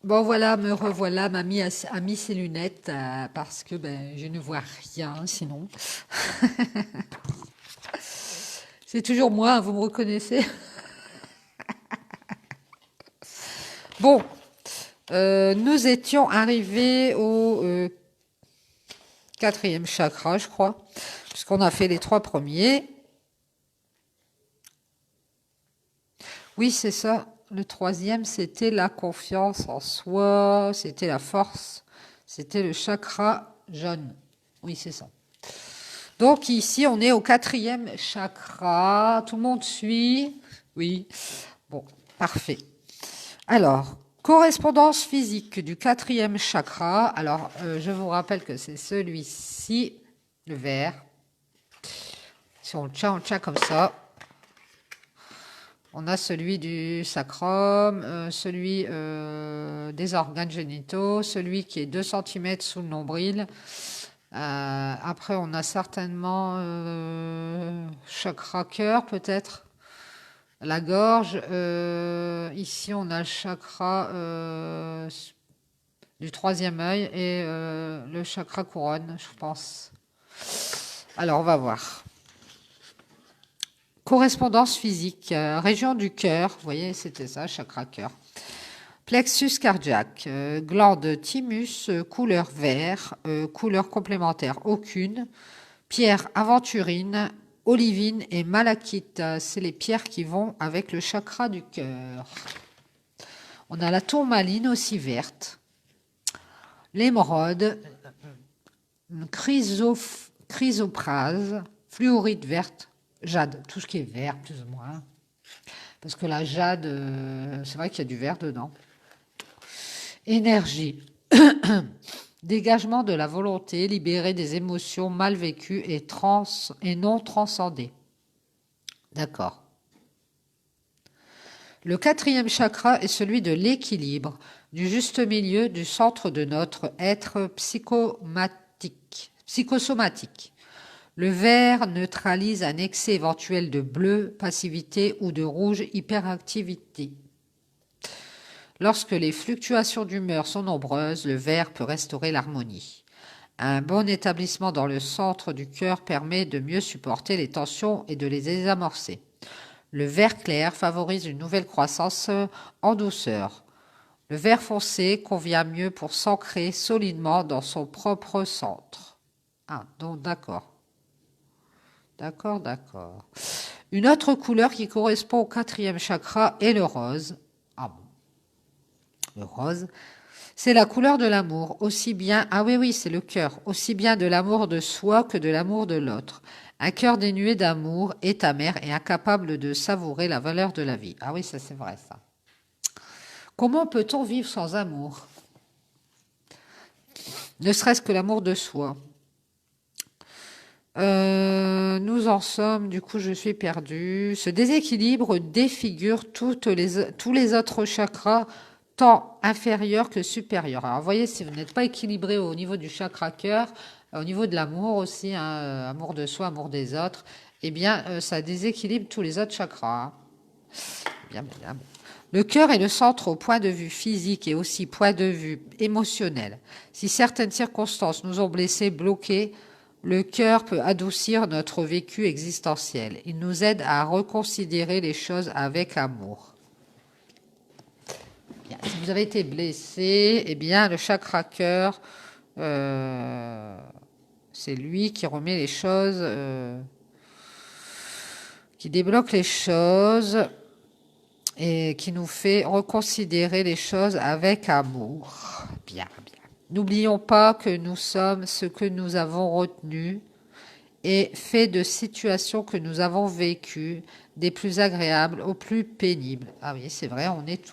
Bon voilà, me revoilà, a mis ses lunettes parce que je ne vois rien sinon. C'est toujours moi, hein, vous me reconnaissez. Bon, nous étions arrivés au quatrième chakra, je crois, puisqu'on a fait les trois premiers. Oui, c'est ça. Le troisième, c'était la confiance en soi, c'était la force, c'était le chakra jaune. Oui, c'est ça. Donc ici, on est au quatrième chakra. Tout le monde suit? Oui. Bon, parfait. Alors, correspondance physique du quatrième chakra. Alors, je vous rappelle que c'est celui-ci, le vert. Si on le tient comme ça. On a celui du sacrum, celui des organes génitaux, celui qui est 2 centimètres sous le nombril. Après, on a certainement chakra cœur, peut-être. La gorge. Ici, on a le chakra du troisième œil et le chakra couronne, je pense. Alors, on va voir. Correspondance physique, région du cœur, vous voyez, c'était ça, chakra cœur. Plexus cardiaque, glande thymus, couleur vert, couleur complémentaire aucune. Pierre aventurine, olivine et malachite, c'est les pierres qui vont avec le chakra du cœur. On a la tourmaline aussi verte, l'émeraude, chrysoprase, fluorite verte, jade, tout ce qui est vert plus ou moins. Parce que la jade, c'est vrai qu'il y a du vert dedans. Énergie. Dégagement de la volonté, libérer des émotions mal vécues et non transcendées. D'accord. Le quatrième chakra est celui de l'équilibre, du juste milieu, du centre de notre être psychosomatique. Le vert neutralise un excès éventuel de bleu, passivité, ou de rouge, hyperactivité. Lorsque les fluctuations d'humeur sont nombreuses, le vert peut restaurer l'harmonie. Un bon établissement dans le centre du cœur permet de mieux supporter les tensions et de les désamorcer. Le vert clair favorise une nouvelle croissance en douceur. Le vert foncé convient mieux pour s'ancrer solidement dans son propre centre. Ah, donc d'accord. D'accord, d'accord. Une autre couleur qui correspond au quatrième chakra est le rose. Ah bon. Le rose, c'est la couleur de l'amour, aussi bien, ah oui, oui, c'est le cœur, aussi bien de l'amour de soi que de l'amour de l'autre. Un cœur dénué d'amour est amer et incapable de savourer la valeur de la vie. Ah oui, ça c'est vrai, ça. Comment peut-on vivre sans amour? Ne serait-ce que l'amour de soi. Nous en sommes, du coup je suis perdue. Ce déséquilibre défigure tous les autres chakras, tant inférieurs que supérieurs. Alors vous voyez, si vous n'êtes pas équilibré au niveau du chakra cœur, au niveau de l'amour aussi, hein, amour de soi, amour des autres, eh bien ça déséquilibre tous les autres chakras. Hein. Bien, bien. Le cœur est le centre au point de vue physique et aussi point de vue émotionnel. Si certaines circonstances nous ont blessés, bloqués, le cœur peut adoucir notre vécu existentiel. Il nous aide à reconsidérer les choses avec amour. Bien, si vous avez été blessé, eh bien, le chakra cœur, c'est lui qui remet les choses, qui débloque les choses et qui nous fait reconsidérer les choses avec amour. Bien, bien. N'oublions pas que nous sommes ce que nous avons retenu et fait de situations que nous avons vécues, des plus agréables aux plus pénibles. Ah oui, c'est vrai, on est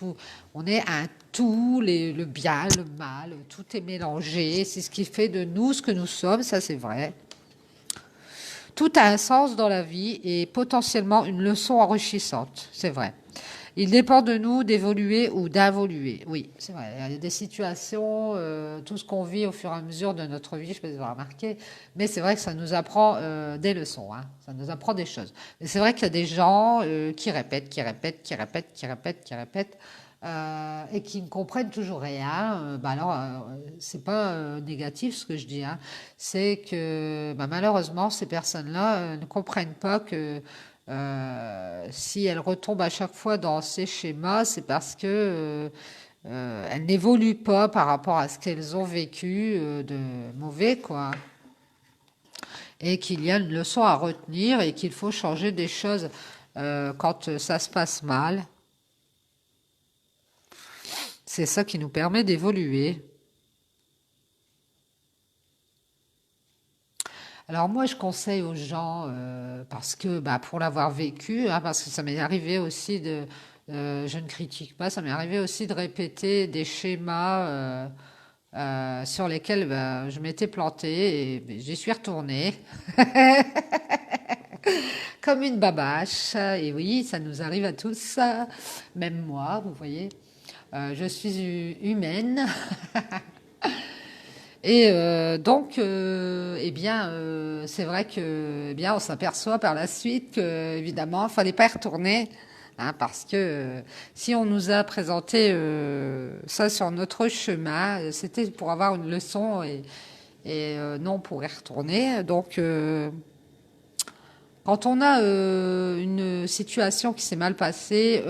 un tout, le bien, le mal, tout est mélangé. C'est ce qui fait de nous ce que nous sommes, ça c'est vrai. Tout a un sens dans la vie et potentiellement une leçon enrichissante, c'est vrai. Il dépend de nous d'évoluer ou d'involuer. Oui, c'est vrai. Il y a des situations, tout ce qu'on vit au fur et à mesure de notre vie, je ne sais pas si vous avez remarqué, mais c'est vrai que ça nous apprend des leçons, hein. Ça nous apprend des choses. Mais c'est vrai qu'il y a des gens qui répètent, qui répètent, qui répètent, qui répètent, qui répètent. et qui ne comprennent toujours rien, bah alors c'est pas négatif ce que je dis, hein. C'est que bah, malheureusement ces personnes-là ne comprennent pas que si elles retombent à chaque fois dans ces schémas, c'est parce que elles n'évoluent pas par rapport à ce qu'elles ont vécu de mauvais, quoi. Et qu'il y a une leçon à retenir et qu'il faut changer des choses quand ça se passe mal. C'est ça qui nous permet d'évoluer. Alors moi, je conseille aux gens, parce que bah, pour l'avoir vécu, hein, parce que ça m'est arrivé aussi je ne critique pas, ça m'est arrivé aussi de répéter des schémas sur lesquels bah, je m'étais plantée et j'y suis retournée comme une babache. Et oui, ça nous arrive à tous, même moi, vous voyez. Je suis humaine. Et donc, eh bien, c'est vrai que, eh bien, on s'aperçoit par la suite que, évidemment, il fallait pas y retourner, hein, parce que si on nous a présenté ça sur notre chemin, c'était pour avoir une leçon et non pour y retourner. Donc, quand on a une situation qui s'est mal passée,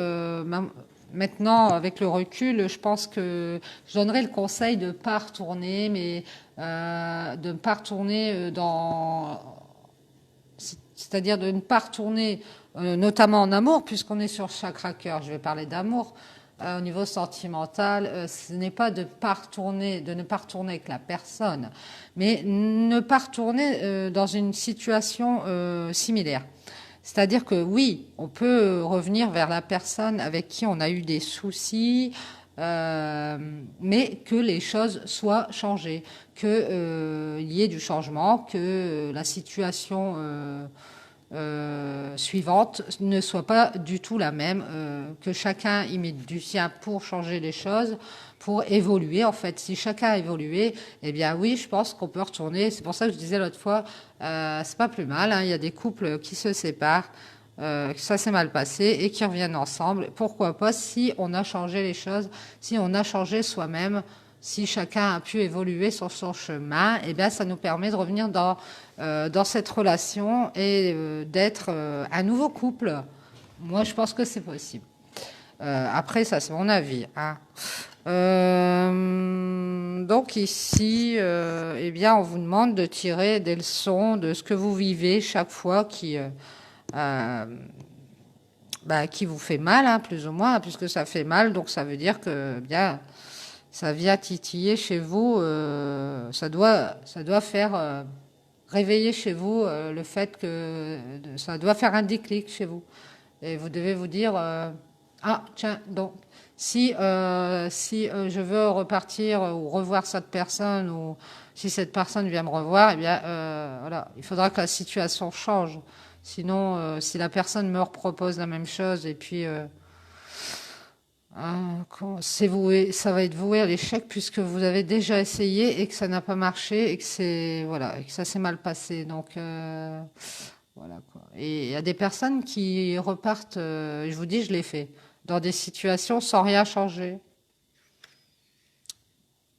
maintenant, avec le recul, je pense que je donnerais le conseil de ne pas retourner, mais de ne pas retourner c'est-à-dire de ne pas retourner, notamment en amour, puisqu'on est sur chakra cœur, je vais parler d'amour. Au niveau sentimental, ce n'est pas de pas retourner, de ne pas retourner avec la personne, mais ne pas retourner dans une situation similaire. C'est-à-dire que oui, on peut revenir vers la personne avec qui on a eu des soucis, mais que les choses soient changées, qu'il y ait du changement, que la situation suivante ne soit pas du tout la même, que chacun y mette du sien pour changer les choses, pour évoluer. En fait, si chacun a évolué, eh bien oui, je pense qu'on peut retourner. C'est pour ça que je disais l'autre fois, c'est pas plus mal, hein. Il y a des couples qui se séparent, que ça s'est mal passé et qui reviennent ensemble. Pourquoi pas si on a changé les choses, si on a changé soi-même, si chacun a pu évoluer sur son chemin, eh bien, ça nous permet de revenir dans cette relation et d'être un nouveau couple. Moi, je pense que c'est possible. Après, ça, c'est mon avis, hein. Donc ici, eh bien, on vous demande de tirer des leçons de ce que vous vivez chaque fois qui vous fait mal, hein, plus ou moins, puisque ça fait mal, donc ça veut dire que bien ça vient titiller chez vous, ça doit faire réveiller chez vous le fait que ça doit faire un déclic chez vous. Et vous devez vous dire, ah tiens, donc si je veux repartir ou revoir cette personne ou si cette personne vient me revoir, eh bien voilà, il faudra que la situation change. Sinon, si la personne me repropose la même chose et puis c'est voué, ça va être voué à l'échec puisque vous avez déjà essayé et que ça n'a pas marché et que c'est voilà et que ça s'est mal passé. Donc voilà quoi. Et il y a des personnes qui repartent. Je vous dis, je l'ai fait dans des situations sans rien changer,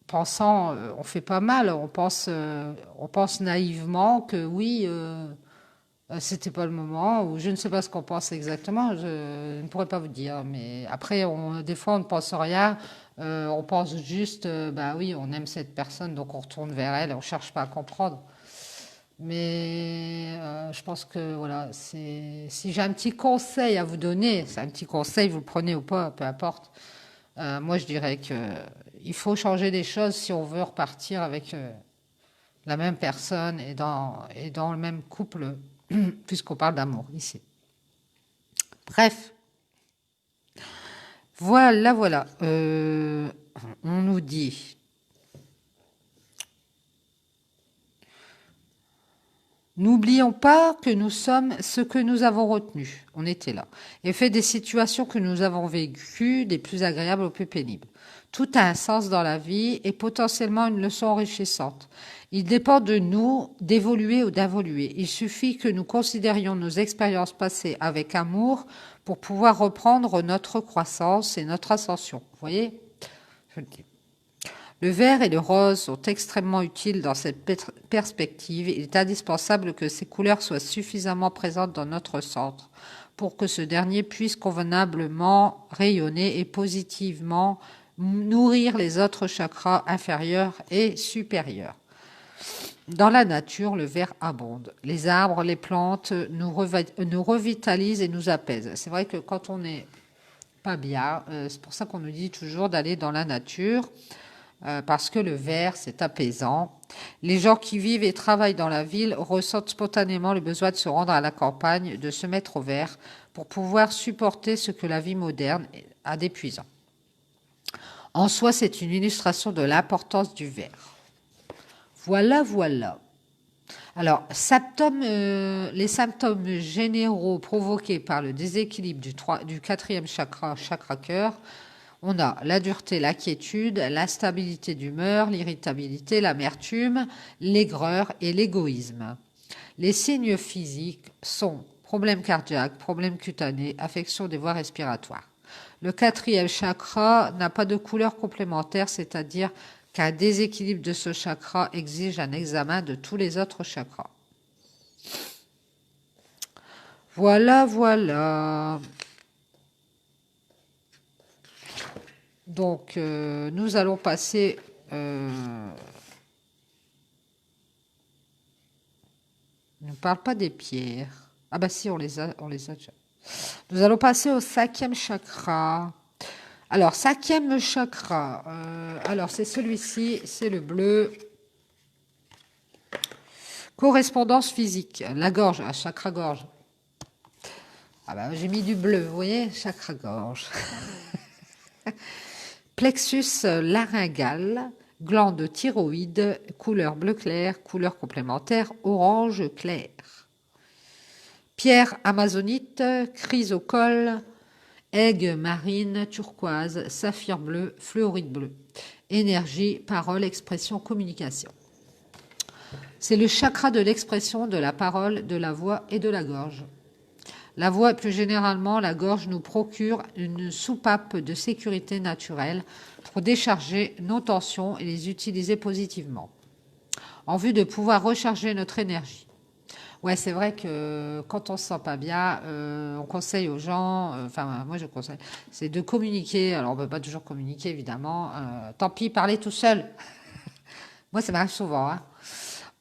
pensant, on fait pas mal, on pense naïvement que oui. C'était pas le moment, ou je ne sais pas ce qu'on pense exactement, je ne pourrais pas vous dire. Mais après, des fois, on ne pense rien, on pense juste, bah oui, on aime cette personne, donc on retourne vers elle, on cherche pas à comprendre. Mais je pense que voilà, si j'ai un petit conseil à vous donner, c'est un petit conseil, vous le prenez ou pas, peu importe. Moi, je dirais que il faut changer des choses si on veut repartir avec la même personne et dans le même couple, puisqu'on parle d'amour ici. Bref, voilà. On nous dit, n'oublions pas que nous sommes ce que nous avons retenu. On était là. Et fait des situations que nous avons vécues, des plus agréables aux plus pénibles. Tout a un sens dans la vie et potentiellement une leçon enrichissante. Il dépend de nous d'évoluer ou d'involuer. Il suffit que nous considérions nos expériences passées avec amour pour pouvoir reprendre notre croissance et notre ascension. Vous voyez? Je le dis. Le vert et le rose sont extrêmement utiles dans cette perspective. Il est indispensable que ces couleurs soient suffisamment présentes dans notre centre pour que ce dernier puisse convenablement rayonner et positivement nourrir les autres chakras inférieurs et supérieurs. Dans la nature, le vert abonde. Les arbres, les plantes nous revitalisent et nous apaisent. C'est vrai que quand on n'est pas bien, c'est pour ça qu'on nous dit toujours d'aller dans la nature, parce que le vert, c'est apaisant. Les gens qui vivent et travaillent dans la ville ressentent spontanément le besoin de se rendre à la campagne, de se mettre au vert, pour pouvoir supporter ce que la vie moderne a d'épuisant. En soi, c'est une illustration de l'importance du vert. Voilà, voilà. Alors, les symptômes généraux provoqués par le déséquilibre du quatrième chakra, chakra cœur, on a la dureté, l'inquiétude, l'instabilité d'humeur, l'irritabilité, l'amertume, l'aigreur et l'égoïsme. Les signes physiques sont problèmes cardiaques, problèmes cutanés, affection des voies respiratoires. Le quatrième chakra n'a pas de couleur complémentaire, c'est-à-dire qu'un déséquilibre de ce chakra exige un examen de tous les autres chakras. Voilà, voilà. Donc, nous allons passer... ne parle pas des pierres. Ah bah si, on les a déjà. Nous allons passer au cinquième chakra. Alors, cinquième chakra. Alors, c'est celui-ci, c'est le bleu. Correspondance physique. La gorge, chakra gorge. Ah bah, j'ai mis du bleu, vous voyez, chakra gorge. Plexus laryngal, glande thyroïde, couleur bleu clair, couleur complémentaire orange clair. Pierre amazonite, chrysocole, aigue marine, turquoise, saphir bleu, fluorite bleu. Énergie, parole, expression, communication. C'est le chakra de l'expression, de la parole, de la voix et de la gorge. La voix et plus généralement la gorge nous procure une soupape de sécurité naturelle pour décharger nos tensions et les utiliser positivement, en vue de pouvoir recharger notre énergie. Ouais, c'est vrai que quand on se sent pas bien, on conseille aux gens, enfin moi je conseille, c'est de communiquer. Alors on peut pas toujours communiquer évidemment. Tant pis, parler tout seul. Moi ça m'arrive souvent, hein.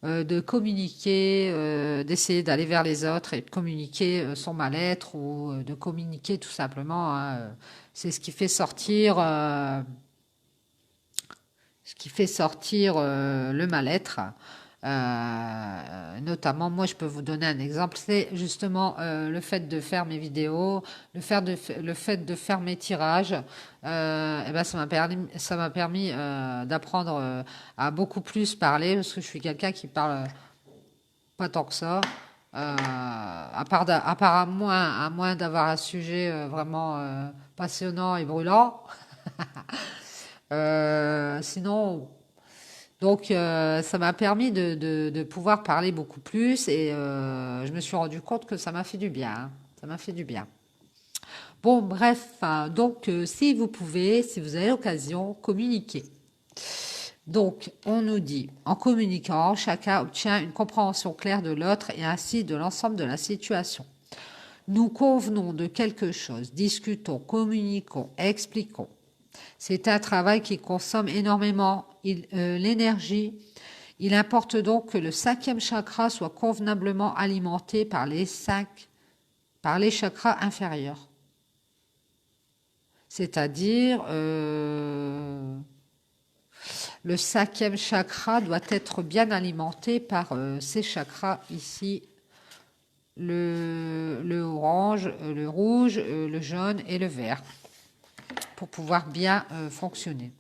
De communiquer, d'essayer d'aller vers les autres et de communiquer son mal-être ou de communiquer tout simplement. Hein, c'est ce qui fait sortir, le mal-être. Notamment, moi, je peux vous donner un exemple. C'est justement le fait de faire mes vidéos, le fait de faire mes tirages. Et ben, ça m'a permis d'apprendre à beaucoup plus parler parce que je suis quelqu'un qui parle pas tant que ça. À moins d'avoir un sujet vraiment passionnant et brûlant. Sinon, donc ça m'a permis de pouvoir parler beaucoup plus et je me suis rendu compte que ça m'a fait du bien. Hein. Ça m'a fait du bien. Bon, bref, donc si vous pouvez, si vous avez l'occasion, communiquez. Donc, on nous dit, en communiquant, chacun obtient une compréhension claire de l'autre et ainsi de l'ensemble de la situation. Nous convenons de quelque chose, discutons, communiquons, expliquons. C'est un travail qui consomme énormément l'énergie. Il importe donc que le cinquième chakra soit convenablement alimenté par les chakras inférieurs. C'est-à-dire, le cinquième chakra doit être bien alimenté par ces chakras ici, le orange, le rouge, le jaune et le vert, pour pouvoir bien fonctionner.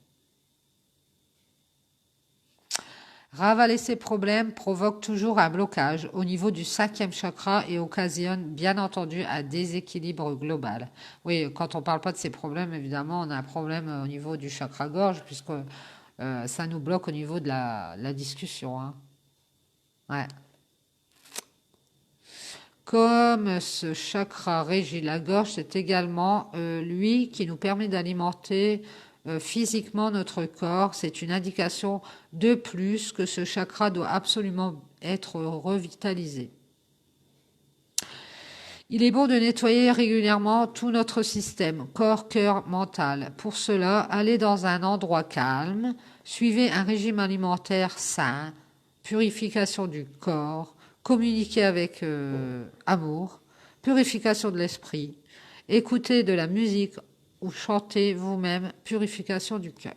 Ravaler ces problèmes provoque toujours un blocage au niveau du 5e chakra et occasionne bien entendu un déséquilibre global. Oui, quand on ne parle pas de ces problèmes, évidemment, on a un problème au niveau du chakra-gorge puisque ça nous bloque au niveau de la discussion. Hein. Ouais. Comme ce chakra régit la gorge, c'est également lui qui nous permet d'alimenter physiquement notre corps. C'est une indication de plus que ce chakra doit absolument être revitalisé. Il est bon de nettoyer régulièrement tout notre système, corps, cœur, mental. Pour cela, allez dans un endroit calme, suivez un régime alimentaire sain, purification du corps, communiquez avec amour, purification de l'esprit, écoutez de la musique ou chantez vous-même, purification du cœur.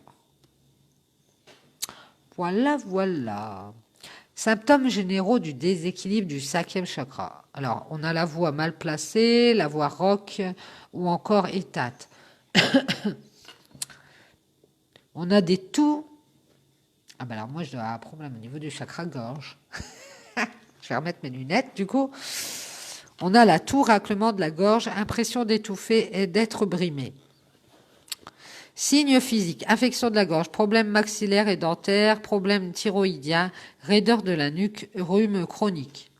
Voilà, voilà. Symptômes généraux du déséquilibre du 5e chakra. Alors, on a la voix mal placée, la voix rauque ou encore éteinte. On a des toux. Ah ben alors moi, je dois avoir un problème au niveau du chakra-gorge. Je vais remettre mes lunettes, du coup. On a la toux, raclement de la gorge, impression d'étouffer et d'être brimé. Signes physiques, infection de la gorge, problèmes maxillaires et dentaires, problèmes thyroïdiens, raideur de la nuque, rhume chronique.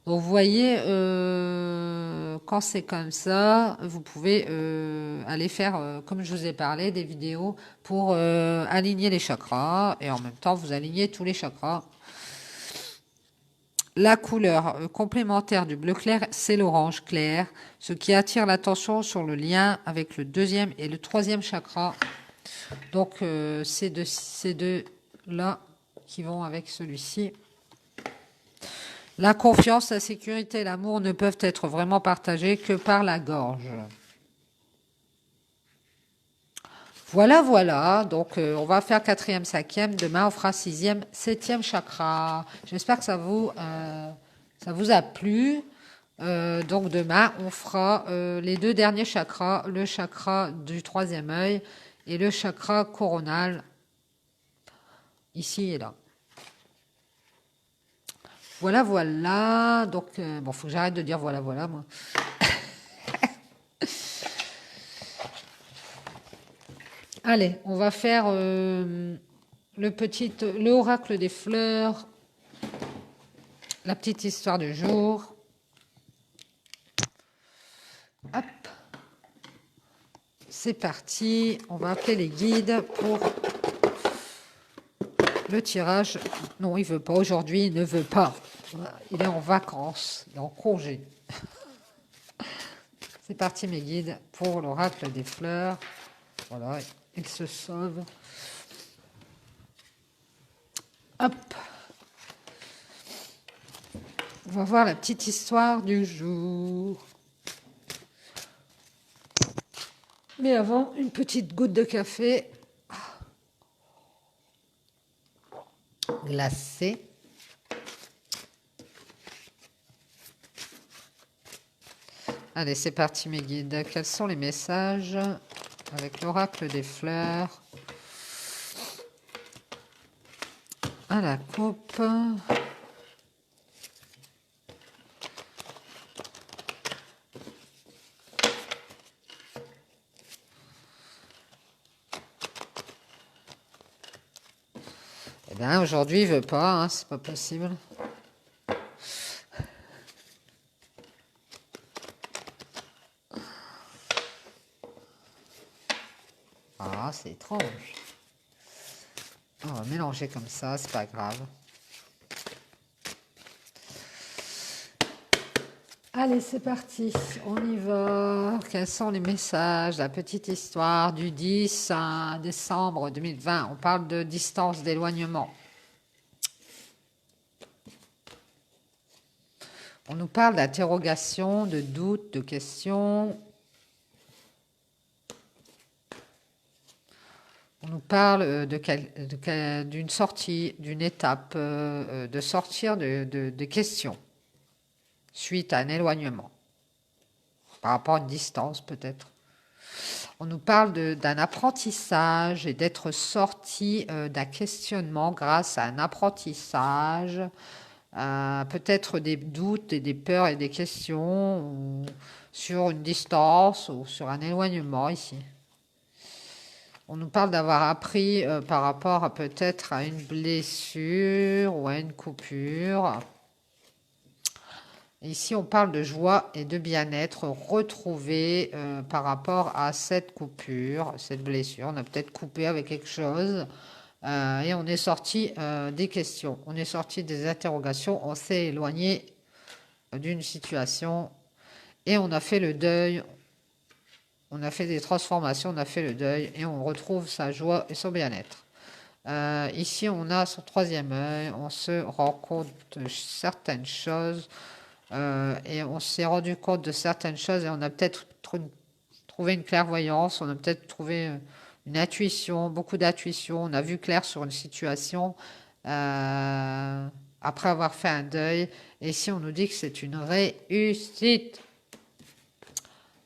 Donc vous voyez, quand c'est comme ça, vous pouvez aller faire, comme je vous ai parlé, des vidéos pour aligner les chakras et en même temps vous alignez tous les chakras. La couleur complémentaire du bleu clair, c'est l'orange clair, ce qui attire l'attention sur le lien avec le 2e et le 3e chakra. Donc, ces deux-là qui vont avec celui-ci. La confiance, la sécurité et l'amour ne peuvent être vraiment partagés que par la gorge. Voilà, voilà. Donc, on va faire 4e, 5e. Demain, on fera 6e, 7e chakra. J'espère que ça vous a plu. Donc, demain, on fera les 2 derniers chakras. Le chakra du 3e œil et le chakra coronal. Ici et là. Voilà, voilà. Donc, bon, faut que j'arrête de dire voilà, voilà, moi. Allez, on va faire le oracle des fleurs, la petite histoire du jour. Hop. C'est parti. On va appeler les guides pour le tirage. Non, il veut pas aujourd'hui, il ne veut pas. Il est en vacances, il est en congé. C'est parti mes guides pour l'oracle des fleurs. Voilà, il se sauve. Hop. On va voir la petite histoire du jour. Mais avant, une petite goutte de café glacé. Allez, c'est parti mes guides. Quels sont les messages avec l'oracle des fleurs à la coupe? Eh bien, aujourd'hui, il veut pas, hein, c'est pas possible. Ah, c'est étrange. On va mélanger comme ça, c'est pas grave. Allez, c'est parti, on y va. Quels sont les messages? La petite histoire du 10 décembre 2020. On parle de distance, d'éloignement. On nous parle d'interrogation, de doute, de questions. On nous parle d'une sortie, d'une étape, de sortir de questions suite à un éloignement. Par rapport à une distance, peut-être. On nous parle d'un apprentissage et d'être sorti d'un questionnement grâce à un apprentissage, peut-être des doutes et des peurs et des questions sur une distance ou sur un éloignement ici. On nous parle d'avoir appris par rapport à peut-être à une blessure ou à une coupure. Ici, on parle de joie et de bien-être retrouvé par rapport à cette coupure, cette blessure. On a peut-être coupé avec quelque chose et on est sorti des questions, on est sorti des interrogations, on s'est éloigné d'une situation et on a fait le deuil, on a fait des transformations, on a fait le deuil et on retrouve sa joie et son bien-être. Ici, on a son troisième œil, on se rend compte de certaines choses. Et on s'est rendu compte de certaines choses et on a peut-être trouvé une clairvoyance, on a peut-être trouvé une intuition, beaucoup d'intuition, on a vu clair sur une situation après avoir fait un deuil. Et ici, on nous dit que c'est une réussite.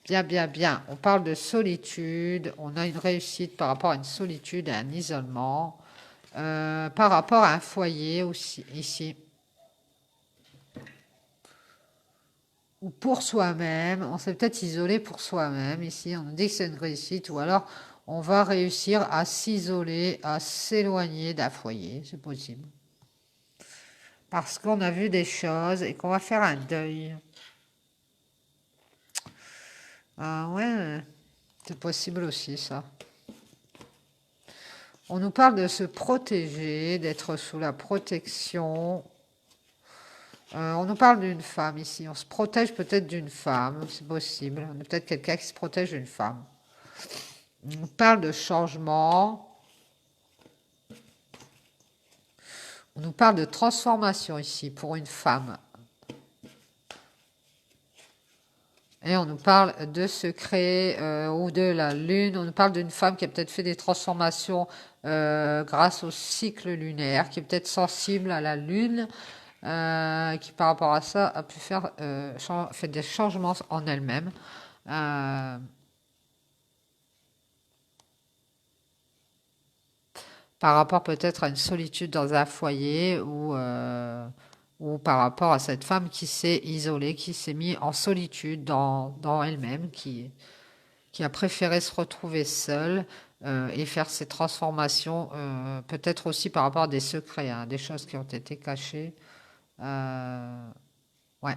Bien, bien, bien. On parle de solitude, on a une réussite par rapport à une solitude et un isolement, par rapport à un foyer aussi, ici. Ou pour soi-même, on s'est peut-être isolé pour soi-même. Ici, on nous dit que c'est une réussite, ou alors on va réussir à s'isoler, à s'éloigner d'un foyer, c'est possible. Parce qu'on a vu des choses et qu'on va faire un deuil. Ah ouais, c'est possible aussi ça. On nous parle de se protéger, d'être sous la protection. On nous parle d'une femme ici. On se protège peut-être d'une femme, c'est possible. On a peut-être quelqu'un qui se protège d'une femme. On parle de changement. On nous parle de transformation ici pour une femme. Et on nous parle de secret ou de la lune. On nous parle d'une femme qui a peut-être fait des transformations grâce au cycle lunaire, qui est peut-être sensible à la lune, qui par rapport à ça a pu faire fait des changements en elle-même. Par rapport peut-être à une solitude dans un foyer ou par rapport à cette femme qui s'est isolée, qui s'est mise en solitude dans elle-même, qui a préféré se retrouver seule et faire ses transformations, peut-être aussi par rapport à des secrets, hein, des choses qui ont été cachées. Ouais.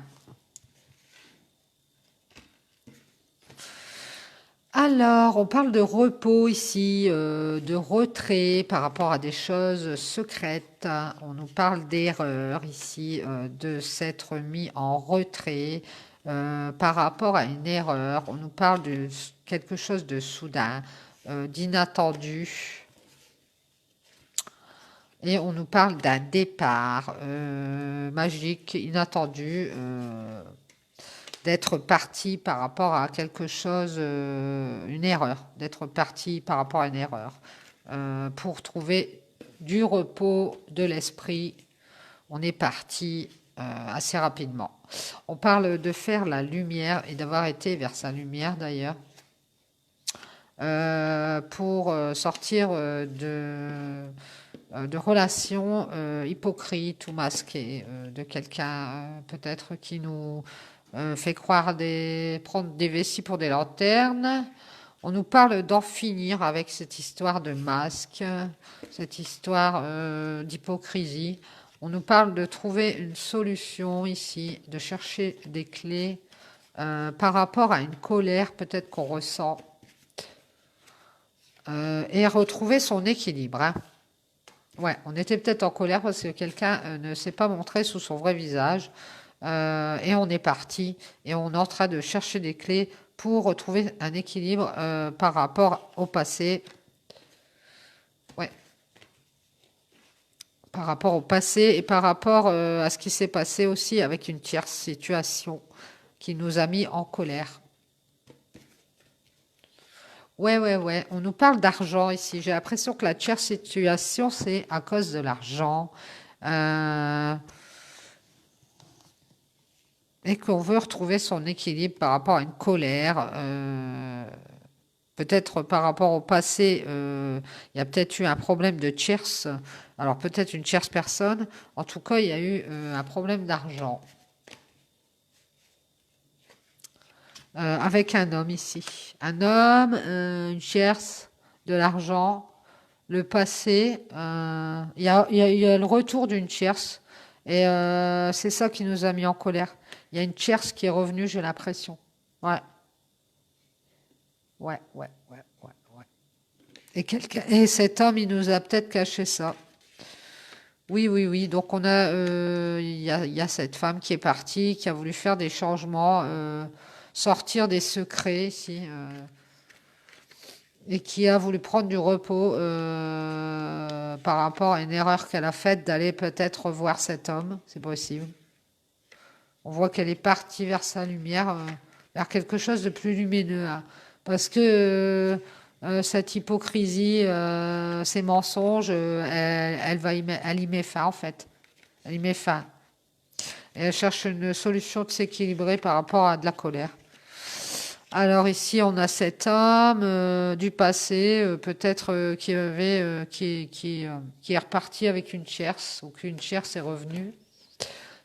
Alors, on parle de repos ici, de retrait par rapport à des choses secrètes. On nous parle d'erreur ici, de s'être mis en retrait par rapport à une erreur. On nous parle de quelque chose de soudain, d'inattendu. Et on nous parle d'un départ magique, inattendu. D'être parti par rapport à quelque chose, une erreur, d'être parti par rapport à une erreur, pour trouver du repos de l'esprit. On est parti assez rapidement. On parle de faire la lumière et d'avoir été vers sa lumière d'ailleurs, pour sortir de relations hypocrites ou masquées, de quelqu'un peut-être qui nous fait croire prendre des vessies pour des lanternes. On nous parle d'en finir avec cette histoire de masque, cette histoire d'hypocrisie. On nous parle de trouver une solution ici, de chercher des clés par rapport à une colère peut-être qu'on ressent et retrouver son équilibre. Hein. Ouais, on était peut-être en colère parce que quelqu'un ne s'est pas montré sous son vrai visage. Et on est parti et on est en train de chercher des clés pour retrouver un équilibre par rapport au passé. Ouais. Par rapport au passé et par rapport à ce qui s'est passé aussi avec une tierce situation qui nous a mis en colère. Ouais, ouais, ouais. On nous parle d'argent ici. J'ai l'impression que la tierce situation, c'est à cause de l'argent. Et qu'on veut retrouver son équilibre par rapport à une colère. Peut-être par rapport au passé, il y a peut-être eu un problème de tierce. Alors peut-être une tierce personne. En tout cas, il y a eu un problème d'argent. Avec un homme ici. Un homme, une tierce, de l'argent, le passé. Il y a le retour d'une tierce. Et c'est ça qui nous a mis en colère. Il y a une tierce qui est revenue, j'ai l'impression. Ouais, ouais. Et cet homme, il nous a peut-être caché ça. Oui. Donc il y a cette femme qui est partie, qui a voulu faire des changements, sortir des secrets ici, et qui a voulu prendre du repos par rapport à une erreur qu'elle a faite d'aller peut-être voir cet homme. C'est possible. On voit qu'elle est partie vers sa lumière, vers quelque chose de plus lumineux, hein. Parce que cette hypocrisie, ces mensonges, elle y met fin en fait. Elle y met fin. Et elle cherche une solution de s'équilibrer par rapport à de la colère. Alors ici, on a cet homme du passé, peut-être qui est reparti avec une tierce, ou qu'une tierce est revenue.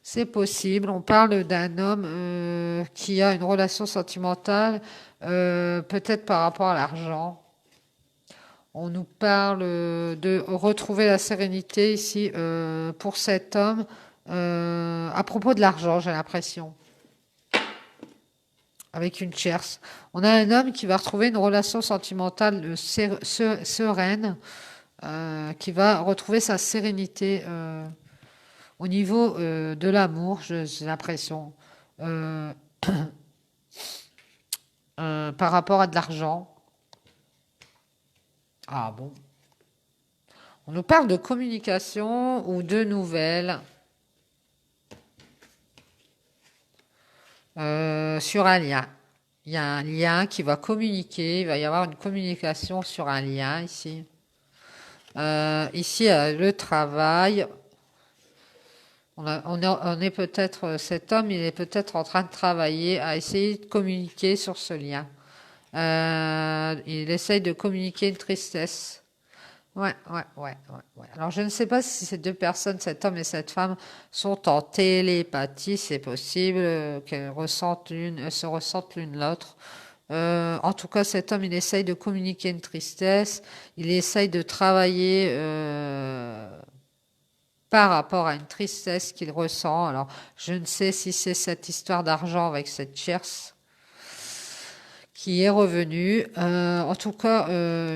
C'est possible. On parle d'un homme qui a une relation sentimentale, peut-être par rapport à l'argent. On nous parle de retrouver la sérénité ici pour cet homme à propos de l'argent, j'ai l'impression, avec une tierce. On a un homme qui va retrouver une relation sentimentale sereine, qui va retrouver sa sérénité au niveau de l'amour, j'ai l'impression, euh, par rapport à de l'argent. Ah bon? On nous parle de communication ou de nouvelles sur un lien. Il y a un lien qui va communiquer, il va y avoir une communication sur un lien ici. Ici, le travail. On est peut-être, cet homme, il est peut-être en train de travailler à essayer de communiquer sur ce lien. Il essaye de communiquer une tristesse. Ouais. Alors, je ne sais pas si ces deux personnes, cet homme et cette femme, sont en télépathie. C'est possible qu'elles se ressentent l'une l'autre. En tout cas, cet homme, il essaye de communiquer une tristesse. Il essaye de travailler par rapport à une tristesse qu'il ressent. Alors, je ne sais si c'est cette histoire d'argent avec cette tierce qui est revenue. En tout cas,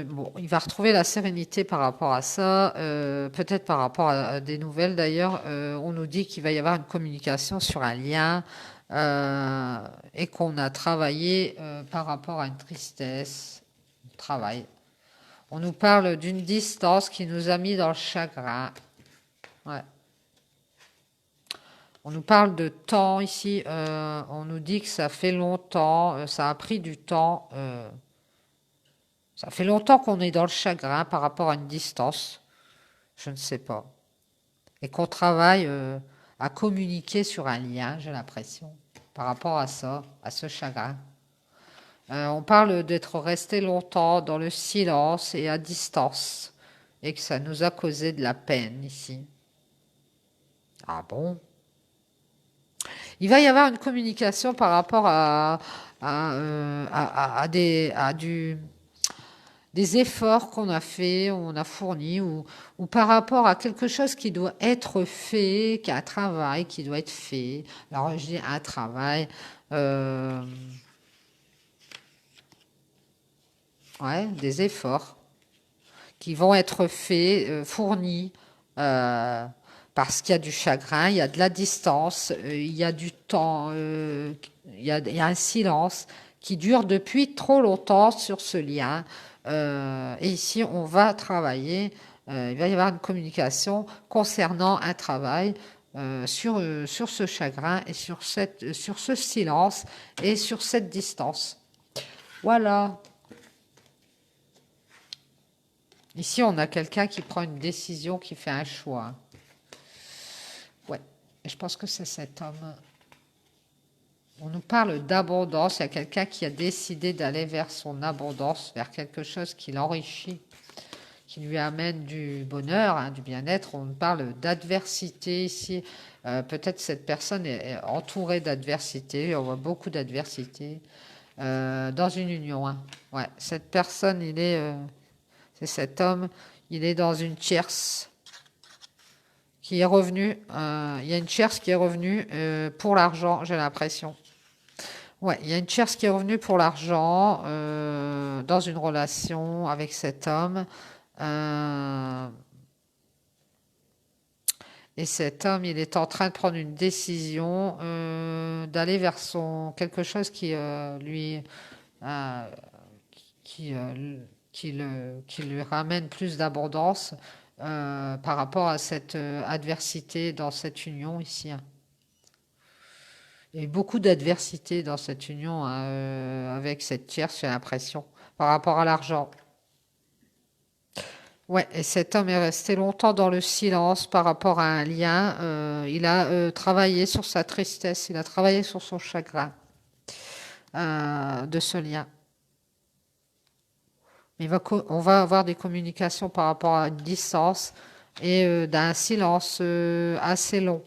bon, il va retrouver la sérénité par rapport à ça, peut-être par rapport à des nouvelles d'ailleurs. On nous dit qu'il va y avoir une communication sur un lien et qu'on a travaillé par rapport à une tristesse. Travail. On nous parle d'une distance qui nous a mis dans le chagrin. Ouais. On nous parle de temps ici. On nous dit que ça fait longtemps, ça a pris du temps. Ça fait longtemps qu'on est dans le chagrin par rapport à une distance. Je ne sais pas. Et qu'on travaille à communiquer sur un lien, j'ai l'impression, par rapport à ça, à ce chagrin. On parle d'être resté longtemps dans le silence et à distance. Et que ça nous a causé de la peine ici. Ah bon? Il va y avoir une communication par rapport des efforts qu'on a fait, on a fournis, ou par rapport à quelque chose qui doit être fait, qu'il y a un travail qui doit être fait. Alors je dis un travail, des efforts qui vont être faits, fournis, parce qu'il y a du chagrin, il y a de la distance, il y a du temps, il y a un silence qui dure depuis trop longtemps sur ce lien. Et ici, on va travailler, il va y avoir une communication concernant un travail sur ce chagrin et sur ce silence et sur cette distance. Voilà. Ici, on a quelqu'un qui prend une décision, qui fait un choix. Ouais, et je pense que c'est cet homme. On nous parle d'abondance. Il y a quelqu'un qui a décidé d'aller vers son abondance, vers quelque chose qui l'enrichit, qui lui amène du bonheur, hein, du bien-être. On parle d'adversité ici. Peut-être cette personne est entourée d'adversité. On voit beaucoup d'adversité dans une union. Hein. Ouais, cette personne, c'est cet homme, il est dans une tierce qui est revenue. Il y a une tierce qui est revenue pour l'argent, j'ai l'impression. Ouais, il y a une tierce qui est revenue pour l'argent dans une relation avec cet homme. Euh, et cet homme, il est en train de prendre une décision d'aller vers son quelque chose lui euh, qui, qui lui ramène plus d'abondance par rapport à cette adversité dans cette union ici. Hein. Il y a eu beaucoup d'adversité dans cette union hein, avec cette tierce, j'ai l'impression, par rapport à l'argent. Ouais, et cet homme est resté longtemps dans le silence par rapport à un lien. Il a travaillé sur sa tristesse, il a travaillé sur son chagrin de ce lien. On va avoir des communications par rapport à une distance et d'un silence assez long.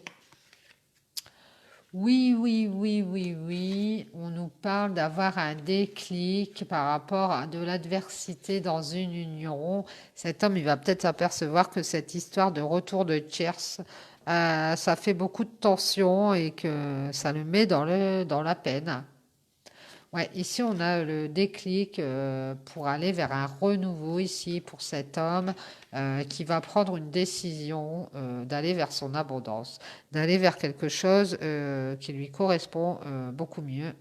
Oui, oui, oui, oui, oui. On nous parle d'avoir un déclic par rapport à de l'adversité dans une union. Cet homme, il va peut-être s'apercevoir que cette histoire de retour de tierce, ça fait beaucoup de tension et que ça le met dans la peine. Ouais, ici on a le déclic pour aller vers un renouveau ici pour cet homme qui va prendre une décision d'aller vers son abondance, d'aller vers quelque chose qui lui correspond beaucoup mieux.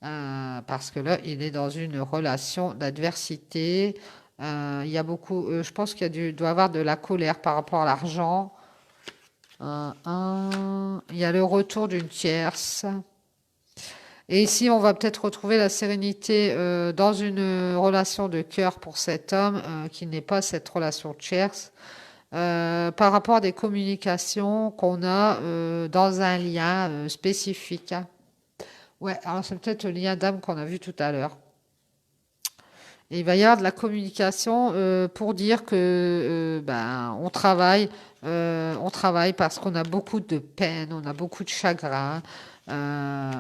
Parce que là, il est dans une relation d'adversité. Il y a beaucoup, je pense doit y avoir de la colère par rapport à l'argent. Il y a le retour d'une tierce. Et ici, on va peut-être retrouver la sérénité dans une relation de cœur pour cet homme qui n'est pas cette relation tierce, par rapport à des communications qu'on a dans un lien spécifique. Hein. Ouais, alors c'est peut-être le lien d'âme qu'on a vu tout à l'heure. Et il va y avoir de la communication pour dire que on travaille parce qu'on a beaucoup de peine, on a beaucoup de chagrin. Euh,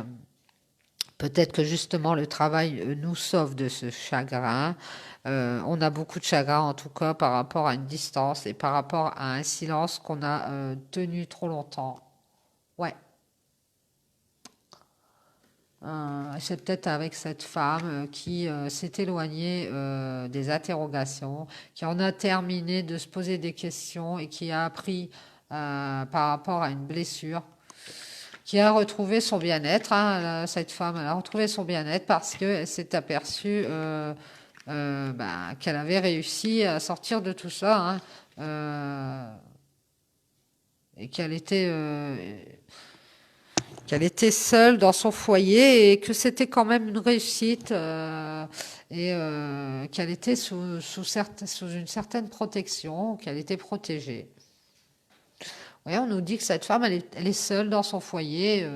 Peut-être que justement le travail nous sauve de ce chagrin. On a beaucoup de chagrin en tout cas par rapport à une distance et par rapport à un silence qu'on a tenu trop longtemps. Ouais. C'est peut-être avec cette femme qui s'est éloignée des interrogations, qui en a terminé de se poser des questions et qui a appris par rapport à une blessure qui a retrouvé son bien-être. Hein, cette femme, elle a retrouvé son bien-être parce qu'elle s'est aperçue qu'elle avait réussi à sortir de tout ça hein, et qu'elle était seule dans son foyer et que c'était quand même une réussite et qu'elle était sous une certaine protection, qu'elle était protégée. Oui, on nous dit que cette femme, elle est seule dans son foyer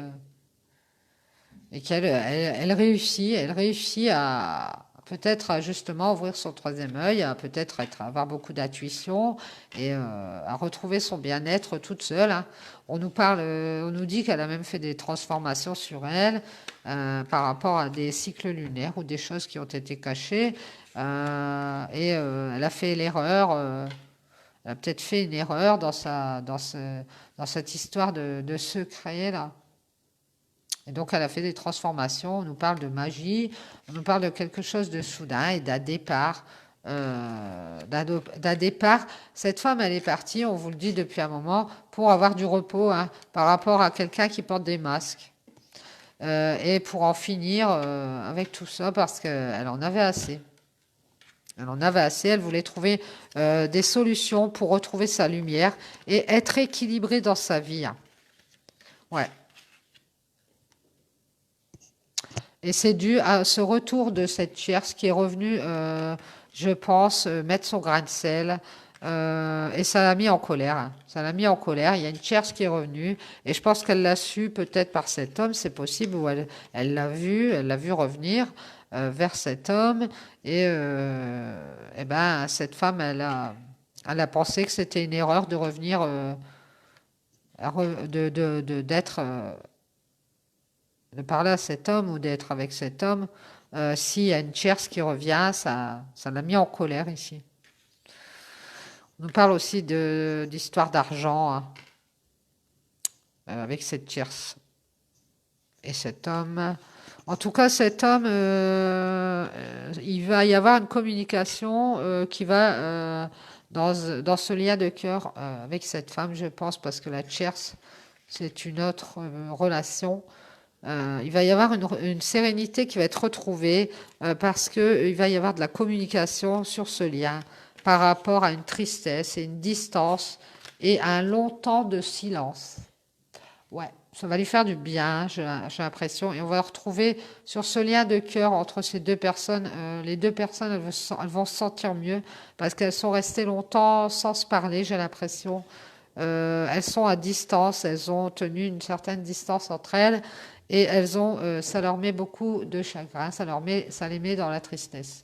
et elle réussit à peut-être à justement ouvrir son troisième œil, à peut-être avoir beaucoup d'intuition et à retrouver son bien-être toute seule. Hein. On nous dit qu'elle a même fait des transformations sur elle par rapport à des cycles lunaires ou des choses qui ont été cachées elle a fait l'erreur. Elle a peut-être fait une erreur dans cette histoire de secret là. Et donc elle a fait des transformations. On nous parle de magie, on nous parle de quelque chose de soudain et d'un départ. D'un départ. Cette femme, elle est partie, on vous le dit depuis un moment, pour avoir du repos hein, par rapport à quelqu'un qui porte des masques. Et pour en finir avec tout ça parce qu'elle en avait assez. Elle en avait assez, elle voulait trouver des solutions pour retrouver sa lumière et être équilibrée dans sa vie. Ouais. Et c'est dû à ce retour de cette tierce qui est revenue, je pense, mettre son grain de sel Et ça l'a mis en colère, hein. Ça l'a mis en colère. Il y a une tierce qui est revenue. Et je pense qu'elle l'a su peut-être par cet homme, c'est possible, ou elle l'a vu revenir vers cet homme. Et ben, cette femme, elle a pensé que c'était une erreur de revenir, d'être, de parler à cet homme ou d'être avec cet homme. S'il y a une tierce qui revient, ça l'a mis en colère ici. On nous parle aussi d'histoire d'argent, hein, avec cette tierce et cet homme. En tout cas, cet homme, il va y avoir une communication qui va dans ce lien de cœur avec cette femme, je pense, parce que la tierce, c'est une autre relation. Il va y avoir une sérénité qui va être retrouvée parce qu'il va y avoir de la communication sur ce lien par rapport à une tristesse et une distance et un long temps de silence. Ouais, ça va lui faire du bien, j'ai l'impression. Et on va retrouver sur ce lien de cœur entre ces deux personnes. Les deux personnes, elles vont se sentir mieux parce qu'elles sont restées longtemps sans se parler, j'ai l'impression. Elles sont à distance, elles ont tenu une certaine distance entre elles et ça leur met beaucoup de chagrin, ça les met dans la tristesse.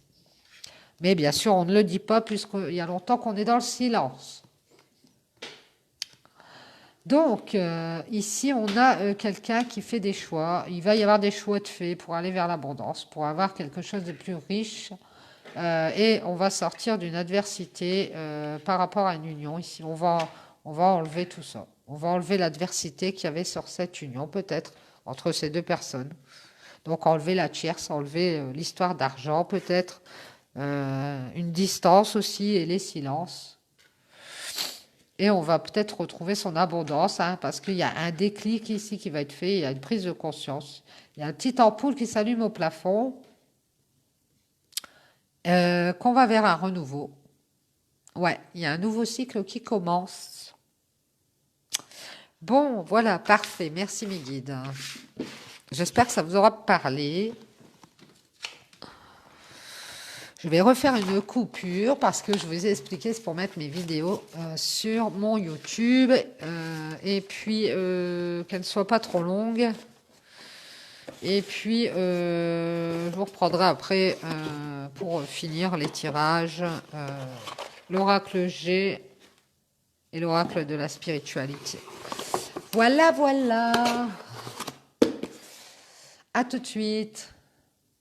Mais bien sûr, on ne le dit pas puisqu'il y a longtemps qu'on est dans le silence. Donc, ici, on a quelqu'un qui fait des choix. Il va y avoir des choix de fait pour aller vers l'abondance, pour avoir quelque chose de plus riche. Et on va sortir d'une adversité par rapport à une union. Ici, on va enlever tout ça. On va enlever l'adversité qu'il y avait sur cette union, peut-être, entre ces deux personnes. Donc, enlever la tierce, enlever l'histoire d'argent, peut-être. Une distance aussi et les silences. Et on va peut-être retrouver son abondance, hein, parce qu'il y a un déclic ici qui va être fait, il y a une prise de conscience. Il y a une petite ampoule qui s'allume au plafond, qu'on va vers un renouveau. Ouais, il y a un nouveau cycle qui commence. Bon, voilà, parfait. Merci mes guides. J'espère que ça vous aura parlé. Je vais refaire une coupure parce que je vous ai expliqué, c'est pour mettre mes vidéos sur mon YouTube et puis qu'elles ne soient pas trop longues. Et puis je vous reprendrai après pour finir les tirages, l'oracle G et l'oracle de la spiritualité. Voilà, voilà. À tout de suite.